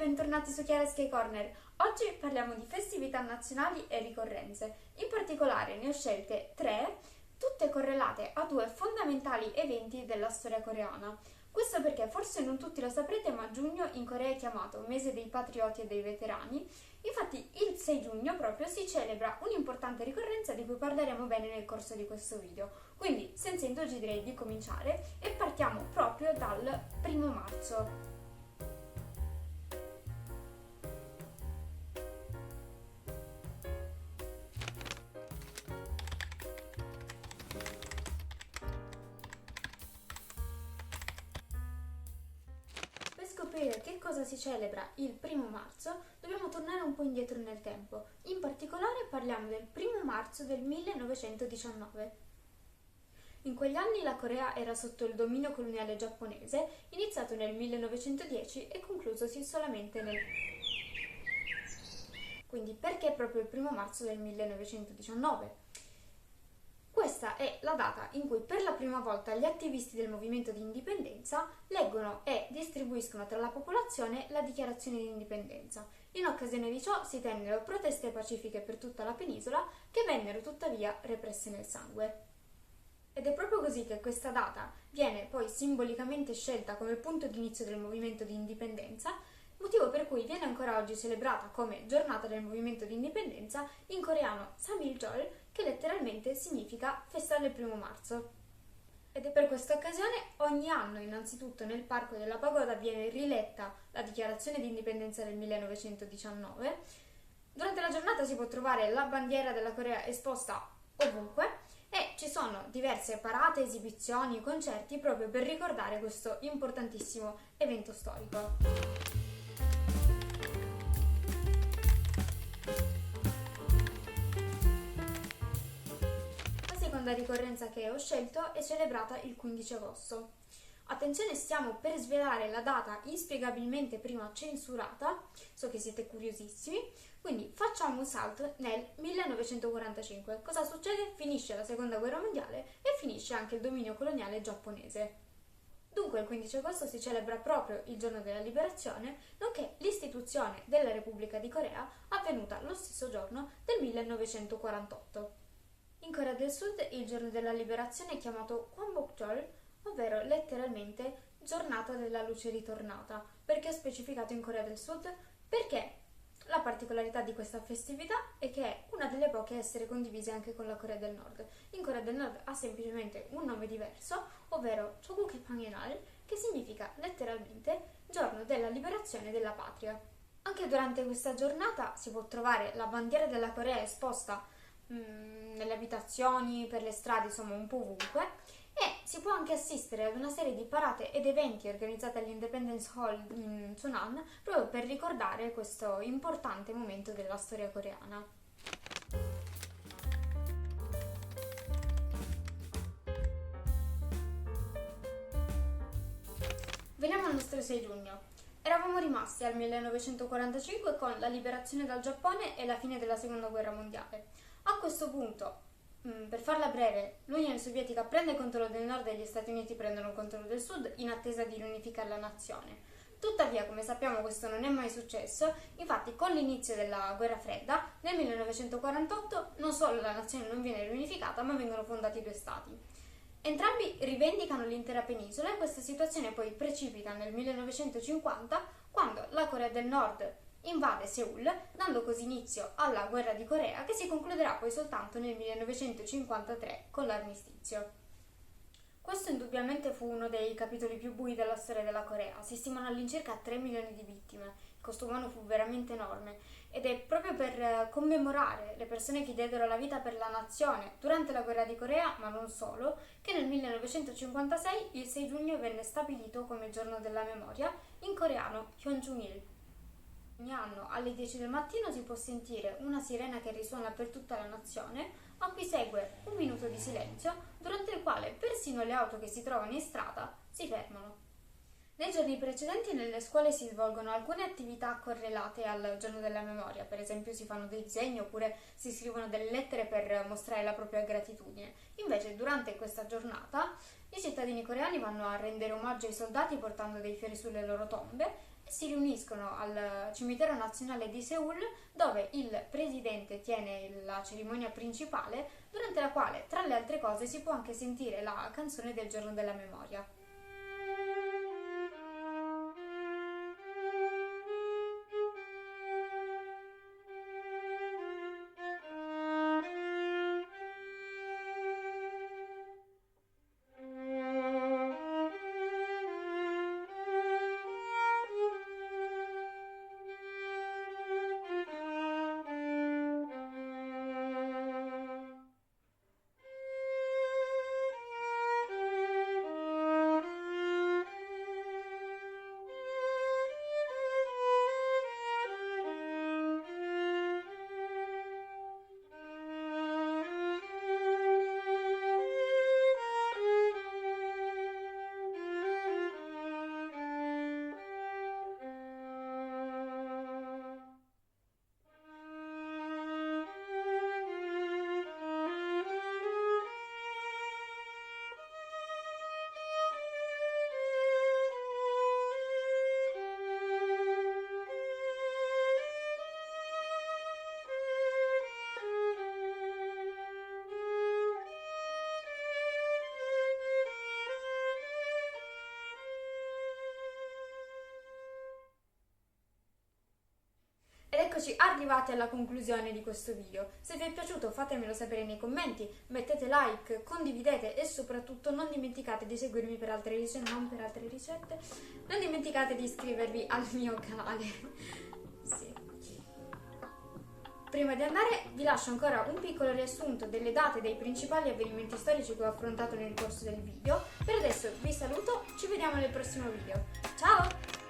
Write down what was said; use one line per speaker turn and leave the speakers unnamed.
bentornati su Chiara Sky Corner. Oggi parliamo di festività nazionali e ricorrenze. In particolare ne ho scelte 3, tutte correlate a 2 fondamentali eventi della storia coreana. Questo perché forse non tutti lo saprete, ma giugno in Corea è chiamato mese dei patrioti e dei veterani. Infatti il 6 giugno proprio si celebra un'importante ricorrenza di cui parleremo bene nel corso di questo video. Quindi senza indugio direi di cominciare e partiamo proprio dal 1 marzo. Per scoprire che cosa si celebra il 1 marzo dobbiamo tornare un po' indietro nel tempo. In particolare parliamo del 1 marzo del 1919. In quegli anni la Corea era sotto il dominio coloniale giapponese, iniziato nel 1910 e conclusosi solamente nel... Quindi perché proprio il 1 marzo del 1919? Questa è la data in cui per la prima volta gli attivisti del movimento di indipendenza leggono e distribuiscono tra la popolazione la dichiarazione di indipendenza. In occasione di ciò si tennero proteste pacifiche per tutta la penisola che vennero tuttavia represse nel sangue. Ed è proprio così che questa data viene poi simbolicamente scelta come punto di inizio del movimento di indipendenza, motivo per cui viene ancora oggi celebrata come giornata del movimento di indipendenza, in coreano Samiljeol, che letteralmente significa festa del 1 marzo. Ed è per questa occasione ogni anno innanzitutto nel Parco della Pagoda viene riletta la dichiarazione di indipendenza del 1919. Durante la giornata si può trovare la bandiera della Corea esposta ovunque e ci sono diverse parate, esibizioni, concerti proprio per ricordare questo importantissimo evento storico. La seconda ricorrenza che ho scelto è celebrata il 15 agosto. Attenzione, stiamo per svelare la data inspiegabilmente prima censurata, so che siete curiosissimi, quindi facciamo un salto nel 1945. Cosa succede? Finisce la seconda guerra mondiale e finisce anche il dominio coloniale giapponese. Dunque il 15 agosto si celebra proprio il giorno della liberazione, nonché l'istituzione della Repubblica di Corea avvenuta lo stesso giorno del 1948. In Corea del Sud il giorno della liberazione è chiamato Kwanbokjeol, ovvero letteralmente giornata della luce ritornata. Perché ho specificato in Corea del Sud? Perché la particolarità di questa festività è che è una delle poche a essere condivise anche con la Corea del Nord. In Corea del Nord ha semplicemente un nome diverso, ovvero Choguki Pangenal, che significa letteralmente giorno della liberazione della patria. Anche durante questa giornata si può trovare la bandiera della Corea esposta nelle abitazioni, per le strade, insomma un po' ovunque, e si può anche assistere ad una serie di parate ed eventi organizzati all'Independence Hall in Sunan proprio per ricordare questo importante momento della storia coreana. Veniamo al nostro 6 giugno. Eravamo rimasti al 1945 con la liberazione dal Giappone e la fine della Seconda Guerra Mondiale. A questo punto, per farla breve, l'Unione Sovietica prende il controllo del nord e gli Stati Uniti prendono il controllo del sud in attesa di riunificare la nazione. Tuttavia, come sappiamo, questo non è mai successo. Infatti, con l'inizio della Guerra Fredda, nel 1948, non solo la nazione non viene riunificata, ma vengono fondati 2 stati. Entrambi rivendicano l'intera penisola e questa situazione poi precipita nel 1950, quando la Corea del Nord invade Seul, dando così inizio alla guerra di Corea che si concluderà poi soltanto nel 1953 con l'armistizio. Questo indubbiamente fu uno dei capitoli più bui della storia della Corea. Si stimano all'incirca 3 milioni di vittime. Il costo umano fu veramente enorme ed è proprio per commemorare le persone che diedero la vita per la nazione durante la guerra di Corea, ma non solo, che nel 1956 il 6 giugno venne stabilito come giorno della memoria, in coreano Hyunjung-il. Ogni anno alle 10 del mattino si può sentire una sirena che risuona per tutta la nazione, a cui segue un minuto di silenzio, durante il quale persino le auto che si trovano in strada si fermano. Nei giorni precedenti nelle scuole si svolgono alcune attività correlate al giorno della memoria, per esempio si fanno dei disegni oppure si scrivono delle lettere per mostrare la propria gratitudine. Invece durante questa giornata i cittadini coreani vanno a rendere omaggio ai soldati portando dei fiori sulle loro tombe e si riuniscono al cimitero nazionale di Seoul, dove il presidente tiene la cerimonia principale, durante la quale, tra le altre cose, si può anche sentire la canzone del giorno della memoria. Ed eccoci arrivati alla conclusione di questo video. Se vi è piaciuto fatemelo sapere nei commenti, mettete like, condividete e soprattutto non dimenticate di seguirmi per altre ricette, non dimenticate di iscrivervi al mio canale. Sì. Prima di andare vi lascio ancora un piccolo riassunto delle date dei principali avvenimenti storici che ho affrontato nel corso del video. Per adesso vi saluto, ci vediamo nel prossimo video. Ciao!